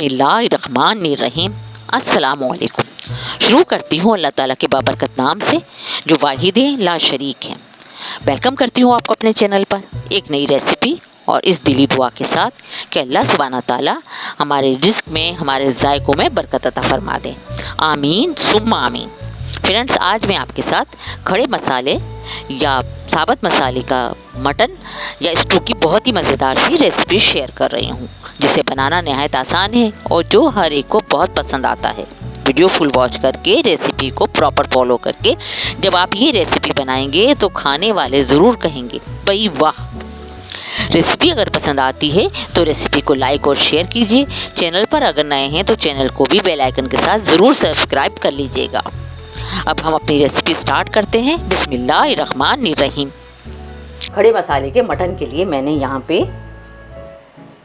बिस्मिल्लाहिर्रहमानिर्रहीम। अस्सलामुअलैकुम। शुरू करती हूँ अल्लाह ताला के बाबरकत नाम से जो वाहिद ला शरीक है। वेलकम करती हूँ आपको अपने चैनल पर एक नई रेसिपी और इस दिली दुआ के साथ कि अल्लाह सुब्हाना ताला हमारे रिज़्क में, हमारे ज़ायक़ों में बरकत अता फरमा दें। आमीन सुम्मा आमीन। फ्रेंड्स, आज मैं आपके साथ खड़े मसाले या साबुत मसाले का मटन या स्टू की बहुत ही मज़ेदार सी रेसिपी शेयर कर रही हूँ, जिसे बनाना नहायत आसान है और जो हर एक को बहुत पसंद आता है। वीडियो फुल वॉच करके रेसिपी को प्रॉपर फॉलो करके जब आप ये रेसिपी बनाएंगे तो खाने वाले ज़रूर कहेंगे भाई वाह। रेसिपी अगर पसंद आती है तो रेसिपी को लाइक और शेयर कीजिए। चैनल पर अगर नए हैं तो चैनल को भी बेल आइकन के साथ ज़रूर सब्सक्राइब कर लीजिएगा। अब हम अपनी रेसिपी स्टार्ट करते हैं। बिस्मिल्लाहिर्रहमानिर्रहीम। खड़े मसाले के मटन के लिए मैंने यहाँ पे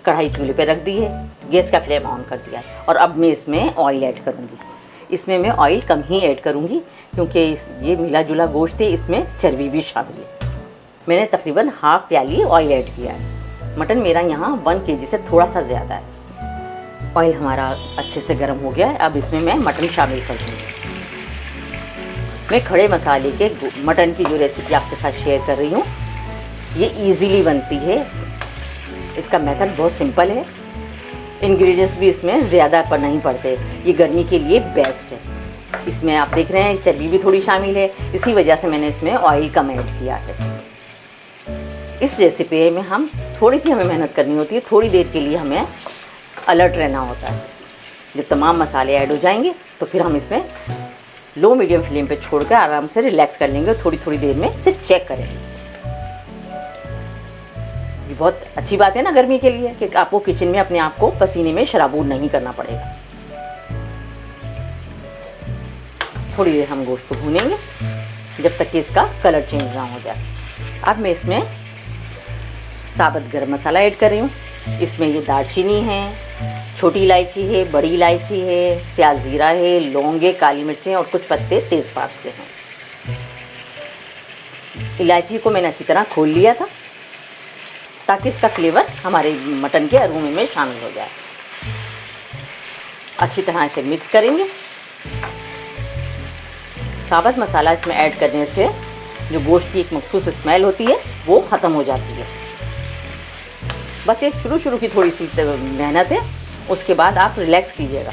कढ़ाई चूल्हे पे रख दी है, गैस का फ्लेम ऑन कर दिया है और अब मैं इसमें ऑयल ऐड करूँगी। इसमें मैं ऑयल कम ही ऐड करूँगी क्योंकि ये मिला जुला गोश्त है, इसमें चर्बी भी शामिल है। मैंने तकरीबन हाफ प्याली ऑयल ऐड किया है। मटन मेरा यहाँ 1 kg से थोड़ा सा ज़्यादा है। ऑयल हमारा अच्छे से गर्म हो गया है। अब इसमें मैं मटन शामिल कर दूँगी। मैं खड़े मसाले के मटन की जो रेसिपी आपके साथ शेयर कर रही हूँ, ये इजीली बनती है। इसका मेथड बहुत सिंपल है। इंग्रेडिएंट्स भी इसमें ज़्यादा पर नहीं पड़ते। ये गर्मी के लिए बेस्ट है। इसमें आप देख रहे हैं चर्बी भी थोड़ी शामिल है, इसी वजह से मैंने इसमें ऑयल कम ऐड किया है। इस रेसिपी में हमें मेहनत करनी होती है। थोड़ी देर के लिए हमें अलर्ट रहना होता है। जब तमाम मसाले ऐड हो जाएंगे तो फिर हम इसमें लो मीडियम फ्लेम पे छोड़कर आराम से रिलैक्स कर लेंगे और थोड़ी थोड़ी देर में सिर्फ चेक करेंगे। ये बहुत अच्छी बात है ना गर्मी के लिए कि आपको किचन में अपने आप को पसीने में शराबूर नहीं करना पड़ेगा। थोड़ी देर हम गोश्त को भूनेंगे जब तक कि इसका कलर चेंज ना हो जाए। अब मैं इसमें साबुत गरम मसाला ऐड कर रही हूँ। इसमें ये दालचीनी है, छोटी इलायची है, बड़ी इलायची है, स्याह ज़ीरा है, लौंग है, काली मिर्चें और कुछ पत्ते तेज़पात के हैं। इलायची को मैंने अच्छी तरह खोल लिया था ताकि इसका फ्लेवर हमारे मटन के अरोमे में शामिल हो जाए। अच्छी तरह इसे मिक्स करेंगे। साबुत मसाला इसमें ऐड करने से जो गोश्त की एक मखसूस स्मेल होती है वो ख़त्म हो जाती है। बस एक शुरू की थोड़ी सी मेहनत है, उसके बाद आप रिलैक्स कीजिएगा।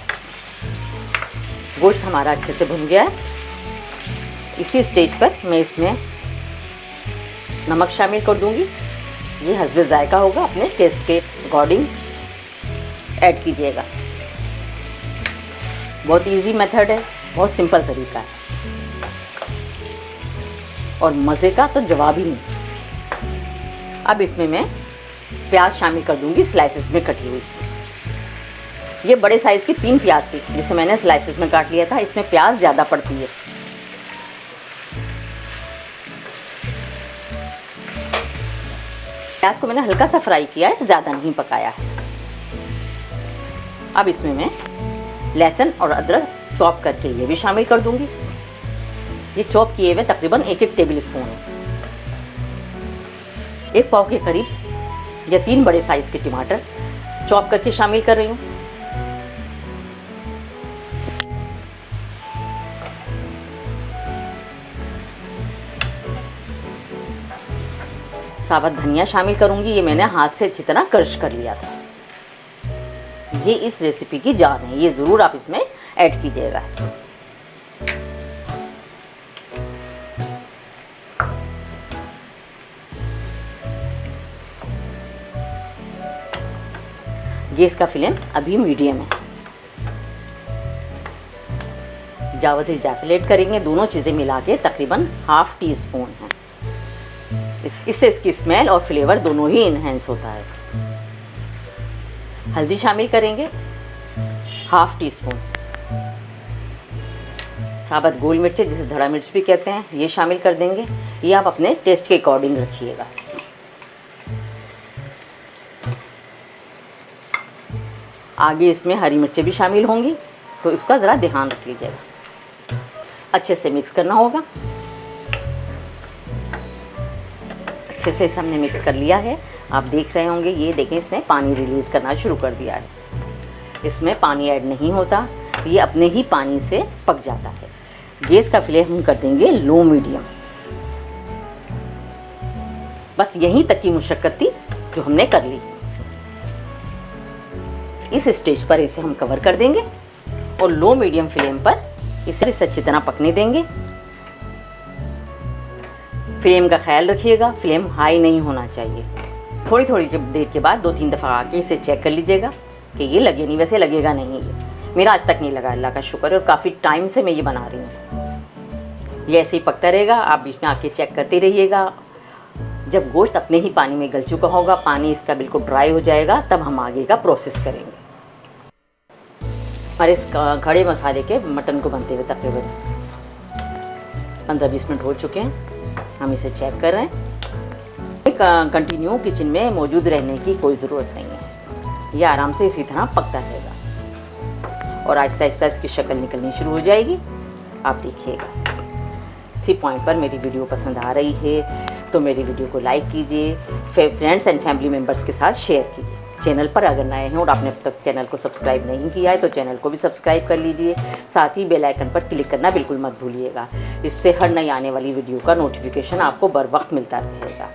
गोश्त हमारा अच्छे से भुन गया है। इसी स्टेज पर मैं इसमें नमक शामिल कर दूंगी। ये हस्बे जायका होगा, अपने टेस्ट के अकॉर्डिंग ऐड कीजिएगा। बहुत इजी मेथड है, बहुत सिंपल तरीका है और मज़े का तो जवाब ही नहीं। अब इसमें मैं प्याज शामिल कर दूंगी, स्लाइसेस में कटी हुई। ये बड़े साइज़ की 3 प्याज थी जिसे मैंने स्लाइसेस में काट लिया था। इसमें प्याज ज़्यादा पड़ती है। प्याज को मैंने हल्का सा फ्राई किया है, ज़्यादा नहीं पकाया है। अब इसमें मैं लहसुन और अदरक चॉप करके ये भी शामिल कर दूंगी। ये चॉप किए हुए तकरीबन 1 टेबल स्पून है। 1 पाव के करीब या 3 बड़े साइज़ के टमाटर चॉप करके शामिल कर रही हूँ। साबुत धनिया शामिल करूँगी। ये मैंने हाथ से अच्छी तरह क्रश कर लिया था। ये इस रेसिपी की जान है, ये ज़रूर आप इसमें ऐड कीजिएगा। गैस का फ्लेम अभी मीडियम है। जावित्री जायफल ऐड करेंगे। दोनों चीज़ें मिला के तकरीबन ½ टीस्पून है। इससे इसकी स्मेल और फ्लेवर दोनों ही इन्हेंस होता है। हल्दी शामिल करेंगे ½ टीस्पून। साबुत गोल मिर्च जिसे धड़ा मिर्च भी कहते हैं, ये शामिल कर देंगे। ये आप अपने टेस्ट के अकॉर्डिंग रखिएगा। आगे इसमें हरी मिर्चें भी शामिल होंगी तो इसका ज़रा ध्यान रख लीजिएगा। अच्छे से मिक्स करना होगा। अच्छे से इसे हमने मिक्स कर लिया है। आप देख रहे होंगे, ये देखें इसने पानी रिलीज़ करना शुरू कर दिया है। इसमें पानी ऐड नहीं होता, ये अपने ही पानी से पक जाता है। गैस का फ्लेम हम कर देंगे लो मीडियम। बस यहीं तक की मुशक्कत थी जो हमने कर ली। इस स्टेज पर इसे हम कवर कर देंगे और लो मीडियम फ्लेम पर इसे अच्छी तरह पकने देंगे। फ्लेम का ख्याल रखिएगा, फ्लेम हाई नहीं होना चाहिए। थोड़ी थोड़ी देर के बाद 2-3 दफ़ा आके इसे चेक कर लीजिएगा कि ये लगे नहीं, वैसे लगेगा नहीं, ये मेरा आज तक नहीं लगा, अल्लाह का शुक्र है। और काफ़ी टाइम से मैं ये बना रही हूँ। ये ऐसे ही पकता रहेगा, आप बीच में आके चेक करते रहिएगा। जब गोश्त अपने ही पानी में गल चुका होगा, पानी इसका बिल्कुल ड्राई हो जाएगा, तब हम आगे का प्रोसेस करेंगे। और इस खड़े मसाले के मटन को बनते हुए तकरीबन 15-20 मिनट हो चुके हैं। हम इसे चेक कर रहे हैं। कंटिन्यू किचन में मौजूद रहने की कोई ज़रूरत नहीं है, यह आराम से इसी तरह पकता रहेगा और आहिस्ता आहिस्ता इसकी शक्ल निकलनी शुरू हो जाएगी। आप देखिएगा। इसी पॉइंट पर मेरी वीडियो पसंद आ रही है तो मेरी वीडियो को लाइक कीजिए, फ्रेंड्स एंड फैमिली मेम्बर्स के साथ शेयर कीजिए। चैनल पर अगर नए हैं और आपने अब तक चैनल को सब्सक्राइब नहीं किया है तो चैनल को भी सब्सक्राइब कर लीजिए। साथ ही बेल आइकन पर क्लिक करना बिल्कुल मत भूलिएगा, इससे हर नई आने वाली वीडियो का नोटिफिकेशन आपको बर वक्त मिलता रहेगा।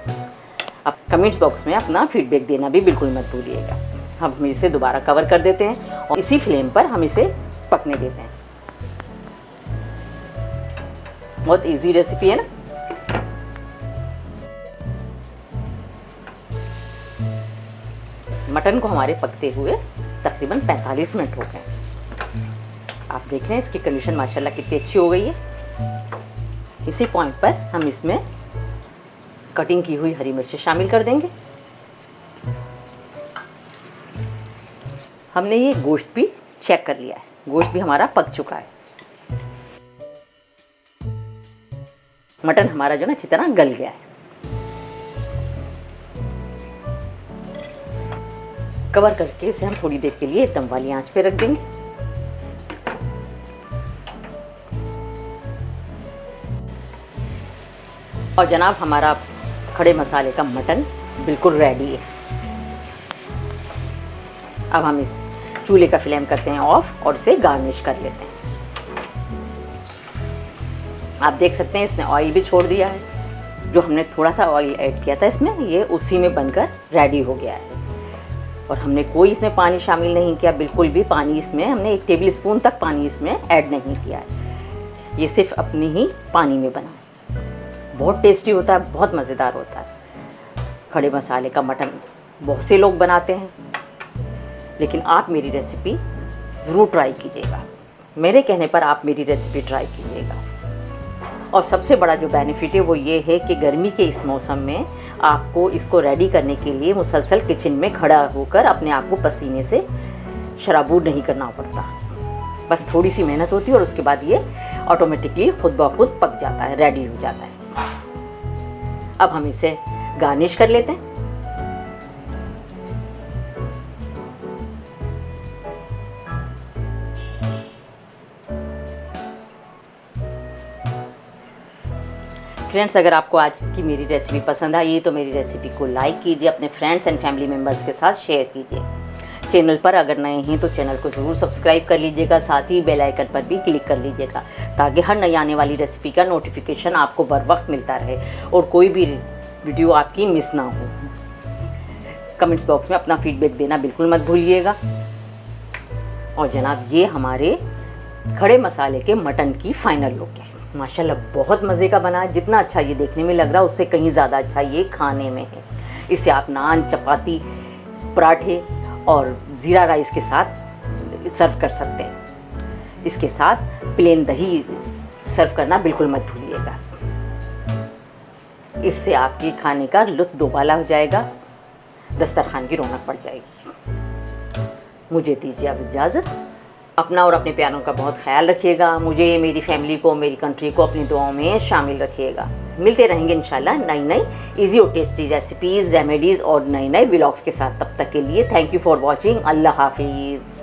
अब कमेंट्स बॉक्स में अपना फीडबैक देना भी बिल्कुल मत भूलिएगा। हम इसे दोबारा कवर कर देते हैं और इसी फ्लेम पर हम इसे पकने देते हैं। बहुत इजी रेसिपी है ना। मटन को हमारे पकते हुए तकरीबन 45 मिनट हो गए। आप देख रहे हैं इसकी कंडीशन माशाल्लाह कितनी अच्छी हो गई है। इसी पॉइंट पर हम इसमें कटिंग की हुई हरी मिर्च शामिल कर देंगे। हमने ये गोश्त भी चेक कर लिया है, गोश्त भी हमारा पक चुका है। मटन हमारा जो ना अच्छी तरह गल गया है। कवर करके इसे हम थोड़ी देर के लिए दम वाली आंच पे रख देंगे। और जनाब हमारा खड़े मसाले का मटन बिल्कुल रेडी है। अब हम इस चूल्हे का फ्लेम करते हैं ऑफ और इसे गार्निश कर लेते हैं। आप देख सकते हैं इसने ऑयल भी छोड़ दिया है। जो हमने थोड़ा सा ऑयल ऐड किया था इसमें, ये उसी में बनकर रेडी हो गया है। और हमने कोई इसमें पानी शामिल नहीं किया, बिल्कुल भी पानी इसमें हमने 1 टेबल स्पून तक पानी इसमें ऐड नहीं किया है। ये सिर्फ अपनी ही पानी में बना है। बहुत टेस्टी होता है, बहुत मज़ेदार होता है। खड़े मसाले का मटन बहुत से लोग बनाते हैं, लेकिन आप मेरी रेसिपी ज़रूर ट्राई कीजिएगा। मेरे कहने पर आप मेरी रेसिपी ट्राई कीजिएगा। और सबसे बड़ा जो बेनिफिट है वो ये है कि गर्मी के इस मौसम में आपको इसको रेडी करने के लिए मुसलसल किचन में खड़ा होकर अपने आप को पसीने से शराबूर नहीं करना पड़ता। बस थोड़ी सी मेहनत होती है और उसके बाद ये ऑटोमेटिकली खुद ब खुद पक जाता है, रेडी हो जाता है। अब हम इसे गार्निश कर लेते हैं। फ्रेंड्स, अगर आपको आज की मेरी रेसिपी पसंद आई तो मेरी रेसिपी को लाइक कीजिए, अपने फ्रेंड्स एंड फैमिली मेम्बर्स के साथ शेयर कीजिए। चैनल पर अगर नए हैं तो चैनल को ज़रूर सब्सक्राइब कर लीजिएगा, साथ ही बेल आइकन पर भी क्लिक कर लीजिएगा ताकि हर नई आने वाली रेसिपी का नोटिफिकेशन आपको बर वक्त मिलता रहे और कोई भी वीडियो आपकी मिस ना हो। कमेंट्स बॉक्स में अपना फीडबैक देना बिल्कुल मत भूलिएगा। और जनाब ये हमारे खड़े मसाले के मटन की फाइनल लुक है। माशाल्लाह बहुत मज़े का बना है। जितना अच्छा ये देखने में लग रहा है उससे कहीं ज़्यादा अच्छा ये खाने में है। इसे आप नान, चपाती, पराठे और ज़ीरा राइस के साथ सर्व कर सकते हैं। इसके साथ प्लेन दही सर्व करना बिल्कुल मत भूलिएगा। इससे आपके खाने का लुत्फ़ दोबाला हो जाएगा, दस्तरखान की रौनक बढ़ जाएगी। मुझे दीजिए अब इजाज़त। अपना और अपने प्यारों का बहुत ख्याल रखिएगा। मुझे, मेरी फैमिली को, मेरी कंट्री को अपनी दुआओं में शामिल रखिएगा। मिलते रहेंगे इंशाल्लाह नई इजी और टेस्टी रेसिपीज़, रेमेडीज़ और नए व्लॉग्स के साथ। तब तक के लिए थैंक यू फॉर वॉचिंग। अल्लाह हाफिज़।